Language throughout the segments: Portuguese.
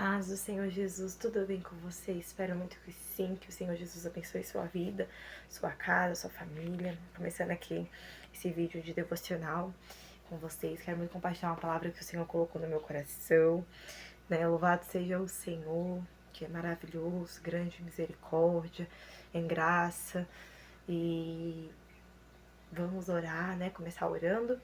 paz do Senhor Jesus, tudo bem com você? Espero muito que sim, que o Senhor Jesus abençoe sua vida, sua casa, sua família. Começando aqui esse vídeo de devocional com vocês, quero muito compartilhar uma palavra que o Senhor colocou no meu coração, né? Louvado seja o Senhor, que é maravilhoso, grande misericórdia, em graça. E vamos orar, né? Começar orando.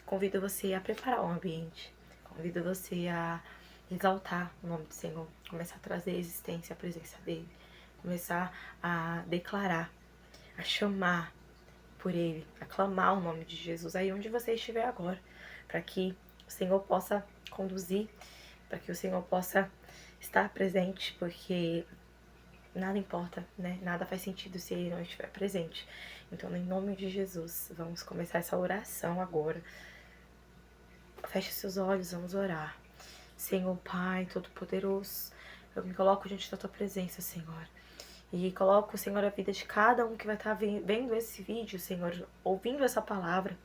Convido você a preparar o ambiente. Convido você a exaltar o nome do Senhor. Começar a trazer existência à presença dEle. Começar a declarar, a chamar por Ele, a clamar o nome de Jesus aí onde você estiver agora. Para que o Senhor possa conduzir, para que o Senhor possa estar presente, porque nada importa, né? Nada faz sentido se Ele não estiver presente. Então, em nome de Jesus, vamos começar essa oração agora. Feche seus olhos, vamos orar. Senhor Pai Todo-Poderoso, eu me coloco diante da Tua presença, Senhor. E coloco, Senhor, a vida de cada um que vai estar vendo esse vídeo, Senhor, ouvindo essa palavra.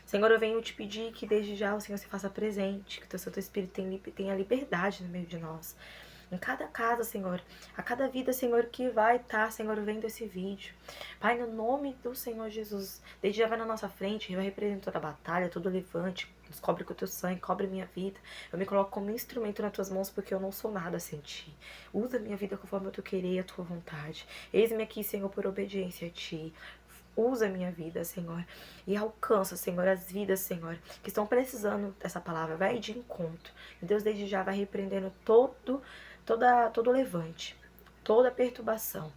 Senhor, eu venho te pedir que desde já o Senhor se faça presente, que o Teu Santo Espírito tenha liberdade no meio de nós. Em cada casa, Senhor, a cada vida, Senhor, que vai estar, Senhor, vendo esse vídeo. Pai, no nome do Senhor Jesus, desde já vai na nossa frente, vai representar toda a batalha, todo o levante, nos cobre com o Teu sangue, cobre minha vida. Eu me coloco como instrumento nas Tuas mãos, porque eu não sou nada sem Ti. Usa minha vida conforme Tu querer e a Tua vontade. Eis-me aqui, Senhor, por obediência a Ti. Usa a minha vida, Senhor, e alcança, Senhor, as vidas, Senhor, que estão precisando dessa palavra. Vai de encontro. E Deus desde já vai repreendendo todo levante, toda perturbação.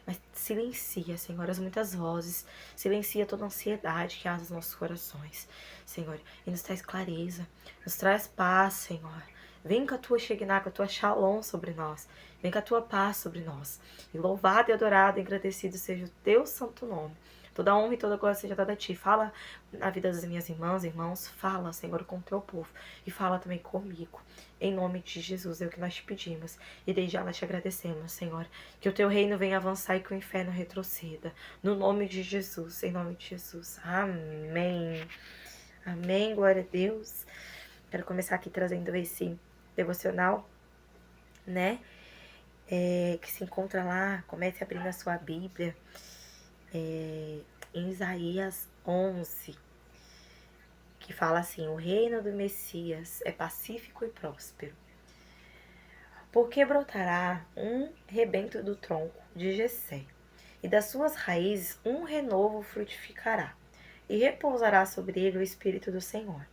Mas silencia, Senhor, as muitas vozes. Silencia toda ansiedade que há nos nossos corações, Senhor. E nos traz clareza, nos traz paz, Senhor. Vem com a Tua Shekinah, com a Tua Shalom sobre nós. Vem com a Tua paz sobre nós. E louvado e adorado e agradecido seja o Teu santo nome. Toda honra e toda glória seja dada a Ti. Fala na vida das minhas irmãs, irmãos. Fala, Senhor, com o Teu povo. E fala também comigo. Em nome de Jesus, é o que nós te pedimos. E desde já nós te agradecemos, Senhor. Que o Teu reino venha avançar e que o inferno retroceda. No nome de Jesus, em nome de Jesus. Amém. Amém, glória a Deus. Quero começar aqui trazendo esse devocional, né? Que se encontra lá, comece abrindo a sua Bíblia. Em Isaías 11, que fala assim: o reino do Messias é pacífico e próspero. Porque brotará um rebento do tronco de Jessé, e das suas raízes um renovo frutificará, e repousará sobre ele o Espírito do Senhor,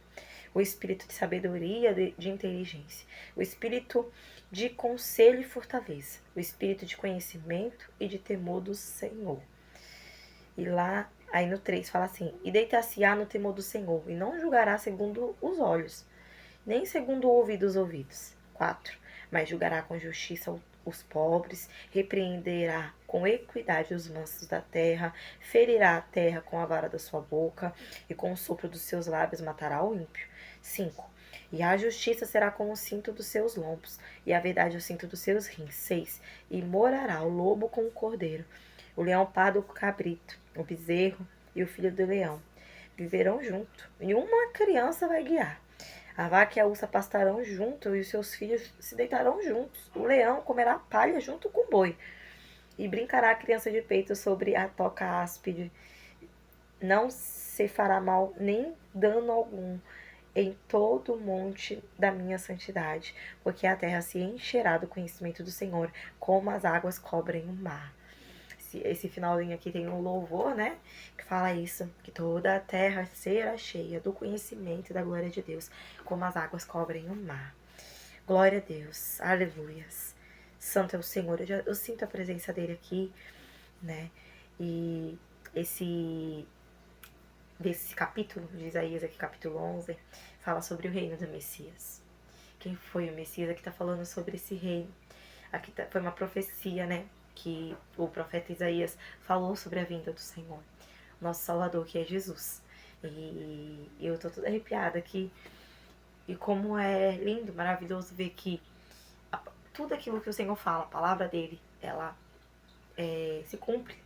o Espírito de sabedoria e de inteligência, o Espírito de conselho e fortaleza, o Espírito de conhecimento e de temor do Senhor. E lá, aí no 3 fala assim: e deitar-se-á no temor do Senhor, e não julgará segundo os olhos, nem segundo o ouvido dos ouvidos. 4. Mas julgará com justiça os pobres, repreenderá com equidade os mansos da terra, ferirá a terra com a vara da sua boca, e com o sopro dos seus lábios matará o ímpio. 5. E a justiça será como o cinto dos seus lombos, e a verdade o cinto dos seus rins. 6. E morará o lobo com o cordeiro, o leão pardo com o cabrito, o bezerro e o filho do leão. Viverão junto, e uma criança vai guiar. A vaca e a ursa pastarão junto, e os seus filhos se deitarão juntos. O leão comerá palha junto com o boi, e brincará a criança de peito sobre a toca áspide. Não se fará mal nem dano algum em todo o monte da minha santidade, porque a terra se encherá do conhecimento do Senhor, como as águas cobrem o mar. Esse finalzinho aqui tem um louvor, né? Que fala isso, que toda a terra será cheia do conhecimento da glória de Deus, como as águas cobrem o mar. Glória a Deus, aleluias. Santo é o Senhor, eu sinto a presença dele aqui, né? E desse capítulo de Isaías aqui, capítulo 11, fala sobre o reino do Messias. Quem foi o Messias? Aqui tá falando sobre esse reino. Aqui foi uma profecia, né? Que o profeta Isaías falou sobre a vinda do Senhor, nosso Salvador, que é Jesus. E eu tô toda arrepiada aqui. E como é lindo, maravilhoso ver que tudo aquilo que o Senhor fala, a palavra dele, ela se cumpre.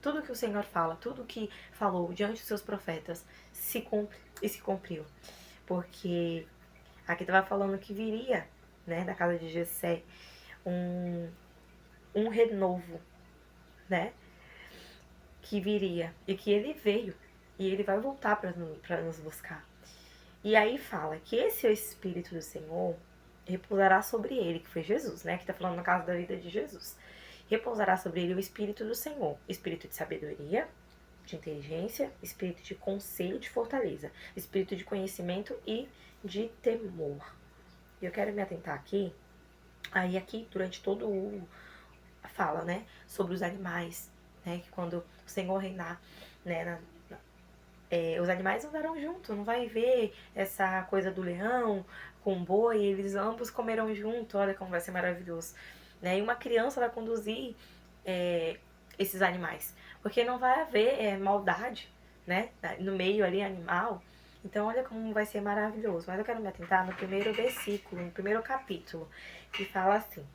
Tudo que o Senhor fala, tudo que falou diante dos seus profetas, se cumpre e se cumpriu. Porque Aqui estava falando que viria, né, da casa de Jessé, um renovo, né, que viria e que ele veio e ele vai voltar para nos buscar. E aí fala que esse é o Espírito do Senhor repousará sobre ele, que foi Jesus, né, que está falando no caso da vida de Jesus. Repousará sobre ele o Espírito do Senhor, espírito de sabedoria, de inteligência, espírito de conselho, de fortaleza, espírito de conhecimento e de temor. E eu quero me atentar aqui, aí aqui durante todo o fala, né, sobre os animais, né, que quando o Senhor reinar, né, os animais andarão junto, não vai ver essa coisa do leão com o boi, eles ambos comerão junto, olha como vai ser maravilhoso, né, e uma criança vai conduzir esses animais, porque não vai haver maldade, né, no meio ali animal. Então olha como vai ser maravilhoso. Mas eu quero me atentar no primeiro versículo, no primeiro capítulo, que fala assim,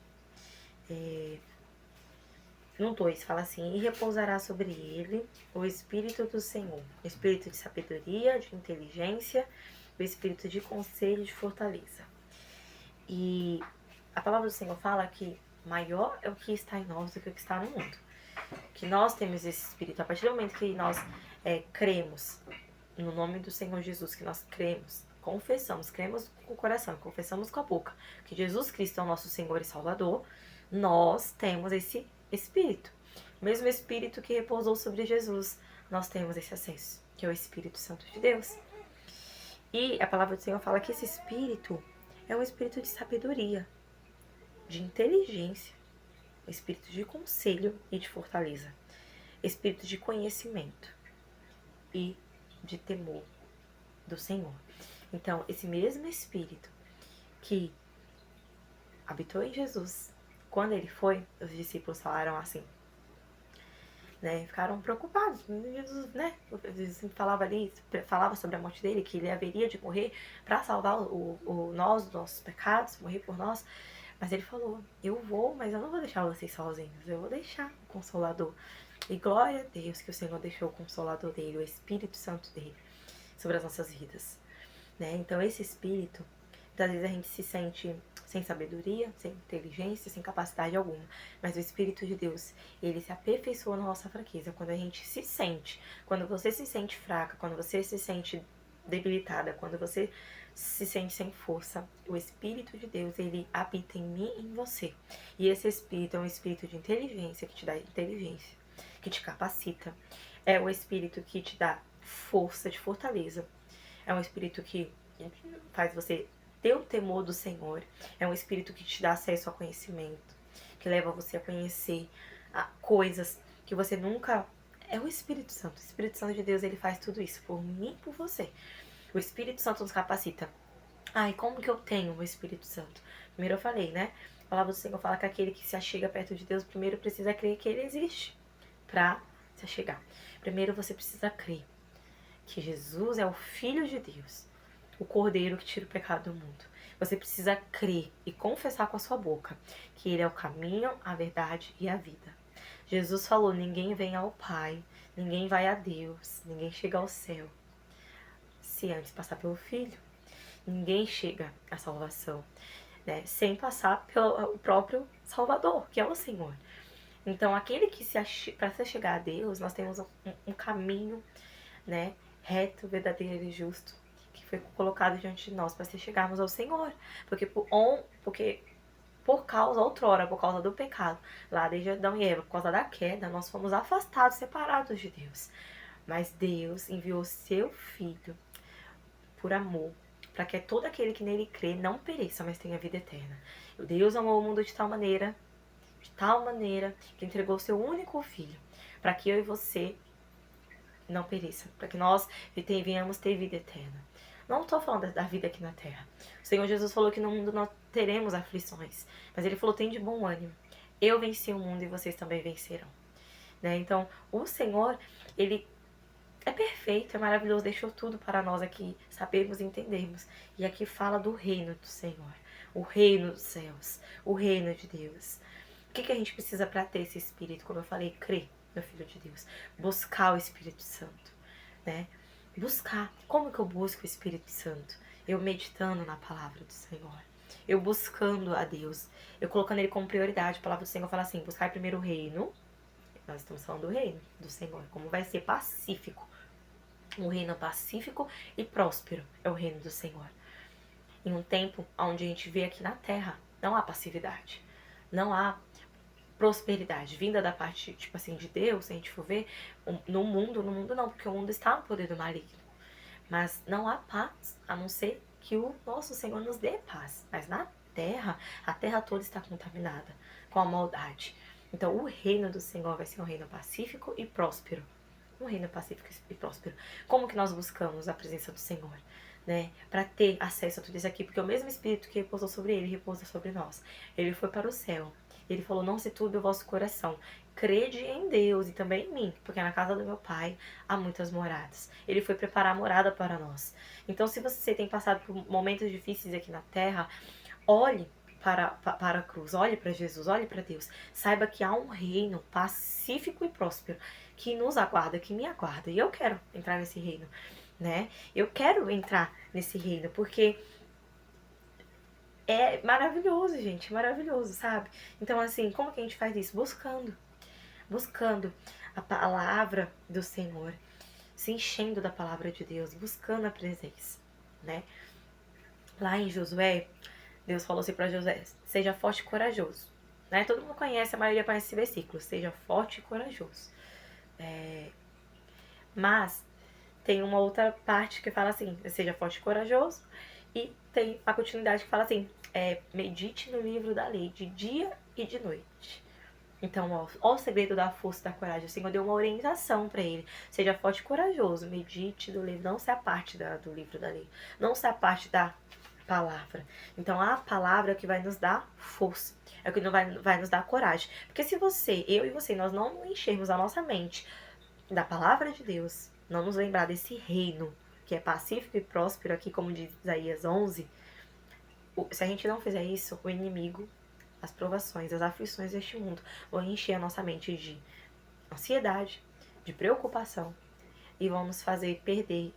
no 2 fala assim, e repousará sobre ele o Espírito do Senhor, o Espírito de sabedoria, de inteligência, o Espírito de conselho e de fortaleza. E a palavra do Senhor fala que maior é o que está em nós do que o que está no mundo. Que nós temos esse Espírito. A partir do momento que nós cremos no nome do Senhor Jesus, que nós cremos, confessamos, cremos com o coração, confessamos com a boca, que Jesus Cristo é o nosso Senhor e Salvador, nós temos esse Espírito. O mesmo Espírito que repousou sobre Jesus, nós temos esse acesso, que é o Espírito Santo de Deus. E a palavra do Senhor fala que esse Espírito é um Espírito de sabedoria, de inteligência, Espírito de conselho e de fortaleza, Espírito de conhecimento e de temor do Senhor. Então, esse mesmo Espírito que habitou em Jesus, quando ele foi, os discípulos falaram assim, né, ficaram preocupados. Jesus, né, Jesus falava sobre a morte dele, que ele haveria de morrer para salvar nós dos nossos pecados, morrer por nós. Mas ele falou, eu vou, mas eu não vou deixar vocês sozinhos, eu vou deixar o Consolador. E glória a Deus que o Senhor deixou o Consolador dele, o Espírito Santo dele, sobre as nossas vidas, né? Então esse Espírito, muitas vezes a gente se sente sem sabedoria, sem inteligência, sem capacidade alguma, mas o Espírito de Deus, ele se aperfeiçoa na nossa fraqueza, quando a gente se sente, quando você se sente fraca, quando você se sente debilitada, quando você se sente sem força, o Espírito de Deus, ele habita em mim e em você. E esse Espírito é um Espírito de inteligência, que te dá inteligência, que te capacita. É o Espírito que te dá força, de fortaleza. É um Espírito que faz você ter o temor do Senhor. É um Espírito que te dá acesso ao conhecimento, que leva você a conhecer coisas que você nunca... É o Espírito Santo. O Espírito Santo de Deus, ele faz tudo isso por mim e por você. O Espírito Santo nos capacita. E como que eu tenho o Espírito Santo? Primeiro eu falei, né? A palavra do Senhor fala que aquele que se achega perto de Deus, primeiro precisa crer que ele existe para se achegar. Primeiro você precisa crer que Jesus é o Filho de Deus, o Cordeiro que tira o pecado do mundo. Você precisa crer e confessar com a sua boca que ele é o caminho, a verdade e a vida. Jesus falou, ninguém vem ao Pai, ninguém vai a Deus, ninguém chega ao céu se antes passar pelo Filho. Ninguém chega à salvação, né, sem passar pelo próprio Salvador, que é o Senhor. Então, aquele que para se chegar a Deus, nós temos um caminho, né, reto, verdadeiro e justo, que foi colocado diante de nós para se chegarmos ao Senhor. Porque por causa, outrora, por causa do pecado, lá desde Adão e Eva, por causa da queda, nós fomos afastados, separados de Deus. Mas Deus enviou seu Filho por amor, para que todo aquele que nele crê não pereça, mas tenha vida eterna. Deus amou o mundo de tal maneira, que entregou seu único Filho, para que eu e você não pereça, para que nós venhamos ter vida eterna. Não estou falando da vida aqui na terra. O Senhor Jesus falou que no mundo nós teremos aflições, mas ele falou, tem de bom ânimo. Eu venci o mundo e vocês também vencerão. Né? Então, o Senhor, ele é perfeito, é maravilhoso, deixou tudo para nós aqui sabermos e entendermos. E aqui fala do reino do Senhor, o reino dos céus, o reino de Deus. O que a gente precisa para ter esse Espírito? Como eu falei, crer no Filho de Deus, buscar o Espírito Santo, né? Buscar. Como que eu busco o Espírito Santo? Eu meditando na palavra do Senhor. Eu buscando a Deus. Eu colocando Ele como prioridade. A palavra do Senhor fala assim, buscar primeiro o reino. Nós estamos falando do reino do Senhor. Como vai ser pacífico. Um reino pacífico e próspero é o reino do Senhor. Em um tempo onde a gente vê aqui na terra, não há passividade. Não há prosperidade vinda da parte, tipo assim, de Deus, se a gente for ver, no mundo não, porque o mundo está no poder do maligno. Mas não há paz, a não ser que o nosso Senhor nos dê paz. Mas na terra, a terra toda está contaminada com a maldade. Então o reino do Senhor vai ser um reino pacífico e próspero. Um reino pacífico e próspero. Como que nós buscamos a presença do Senhor? Né, para ter acesso a tudo isso aqui, porque o mesmo Espírito que repousou sobre ele, repousa sobre nós. Ele foi para o céu. Ele falou, não se turbe o vosso coração. Crede em Deus e também em mim, porque na casa do meu Pai há muitas moradas. Ele foi preparar a morada para nós. Então, se você tem passado por momentos difíceis aqui na terra, olhe para a cruz, olhe para Jesus, olhe para Deus. Saiba que há um reino pacífico e próspero que nos aguarda, que me aguarda. E eu quero entrar nesse reino, né? Eu quero entrar nesse reino, porque é maravilhoso, gente, maravilhoso, sabe? Então, assim, como que a gente faz isso? Buscando a palavra do Senhor, se enchendo da palavra de Deus, buscando a presença, né? Lá em Josué, Deus falou assim para Josué, seja forte e corajoso, né? Todo mundo conhece, a maioria conhece esse versículo, seja forte e corajoso. Mas tem uma outra parte que fala assim, seja forte e corajoso, e tem a continuidade que fala assim, medite no livro da lei de dia e de noite. Então, ó o segredo da força e da coragem. O Senhor deu uma orientação para ele. Seja forte e corajoso, medite do livro, não se aparte do livro da lei, não se aparte da palavra. Então, a palavra que vai nos dar força, é o que vai nos dar coragem. Porque se eu e você, nós não enchermos a nossa mente da palavra de Deus, não nos lembrar desse reino que é pacífico e próspero aqui, como diz Isaías 11, se a gente não fizer isso, o inimigo, as provações, as aflições deste mundo vão encher a nossa mente de ansiedade, de preocupação e vão nos fazer perder.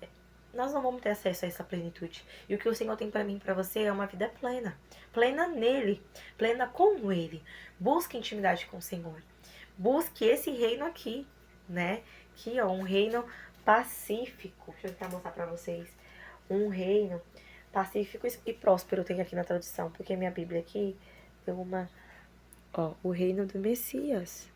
Nós não vamos ter acesso a essa plenitude. E o que o Senhor tem para mim e para você é uma vida plena. Plena nele, plena com ele. Busque intimidade com o Senhor. Busque esse reino aqui, né? Aqui, ó, um reino pacífico. Deixa eu tentar mostrar para vocês. Um reino pacífico e próspero tem aqui na tradução, porque minha Bíblia aqui deu uma... Ó, o reino do Messias.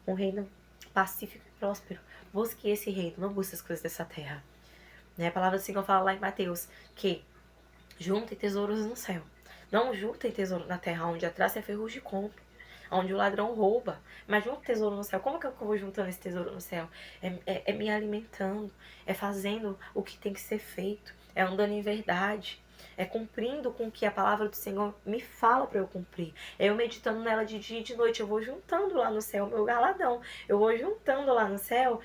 Um reino pacífico e próspero. Busque esse reino, não busque as coisas dessa terra. Né? A palavra do Senhor fala lá em Mateus que juntem tesouros no céu. Não juntem tesouro na terra, onde a traça e a ferrugem come, onde o ladrão rouba. Mas junte tesouro no céu. Como é que eu vou juntando esse tesouro no céu? É me alimentando, é fazendo o que tem que ser feito, é andando em verdade, é cumprindo com o que a palavra do Senhor me fala para eu cumprir. É eu meditando nela de dia e de noite. Eu vou juntando lá no céu o meu galadão. Eu vou juntando lá no céu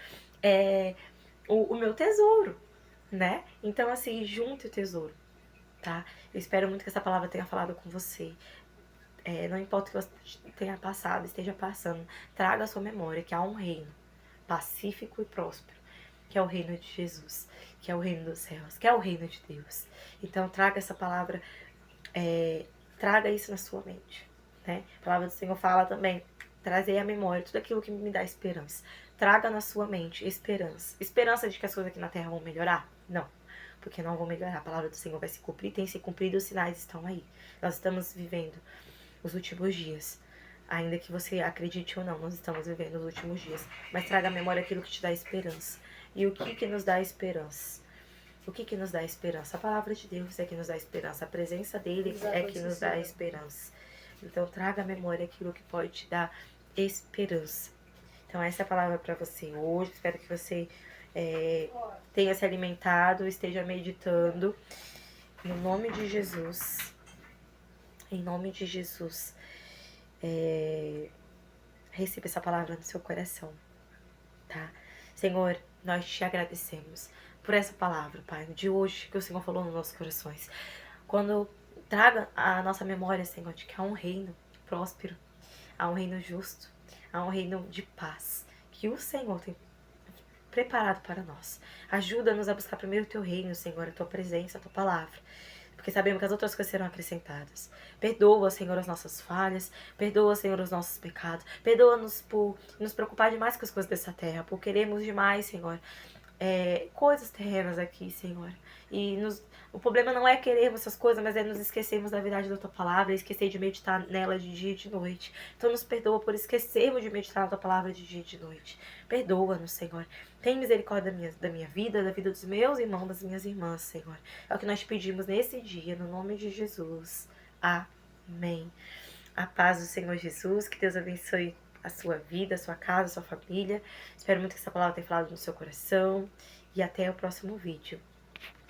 o meu tesouro, né? Então, assim, junte o tesouro, tá? Eu espero muito que essa palavra tenha falado com você. Não importa o que você tenha passado, esteja passando, traga à sua memória que há um reino pacífico e próspero, que é o reino de Jesus, que é o reino dos céus, que é o reino de Deus. Então, traga essa palavra, traga isso na sua mente, né? A palavra do Senhor fala também, trazer à memória tudo aquilo que me dá esperança. Traga na sua mente esperança. Esperança de que as coisas aqui na terra vão melhorar? Não, porque não vão melhorar. A palavra do Senhor vai se cumprir, tem se cumprido, os sinais estão aí. Nós estamos vivendo os últimos dias. Ainda que você acredite ou não, nós estamos vivendo os últimos dias. Mas traga à memória aquilo que te dá esperança. E o que nos dá esperança? O que nos dá esperança? A palavra de Deus é que nos dá esperança. A presença dele é que nos dá esperança. Então traga à memória aquilo que pode te dar esperança. Então essa é a palavra para você hoje. Espero que você tenha se alimentado, esteja meditando. No nome de Jesus. Em nome de Jesus. Receba essa palavra no seu coração, tá? Senhor, nós te agradecemos por essa palavra, Pai, de hoje que o Senhor falou nos nossos corações. Quando traga a nossa memória, Senhor, de que há um reino próspero, há um reino justo, há um reino de paz, que o Senhor tem preparado para nós. Ajuda-nos a buscar primeiro o teu reino, Senhor, a tua presença, a tua palavra. Porque sabemos que as outras coisas serão acrescentadas. Perdoa, Senhor, as nossas falhas. Perdoa, Senhor, os nossos pecados. Perdoa-nos por nos preocupar demais com as coisas dessa terra. Por queremos demais, Senhor, coisas terrenas aqui, Senhor. O problema não é querermos essas coisas, mas é nos esquecermos da verdade da tua palavra e esquecer de meditar nela de dia e de noite. Então nos perdoa por esquecermos de meditar na tua palavra de dia e de noite. Perdoa-nos, Senhor. Tem misericórdia da minha vida, da vida dos meus irmãos, das minhas irmãs, Senhor. É o que nós te pedimos nesse dia, no nome de Jesus. Amém. A paz do Senhor Jesus, que Deus abençoe a sua vida, a sua casa, a sua família. Espero muito que essa palavra tenha falado no seu coração. E até o próximo vídeo.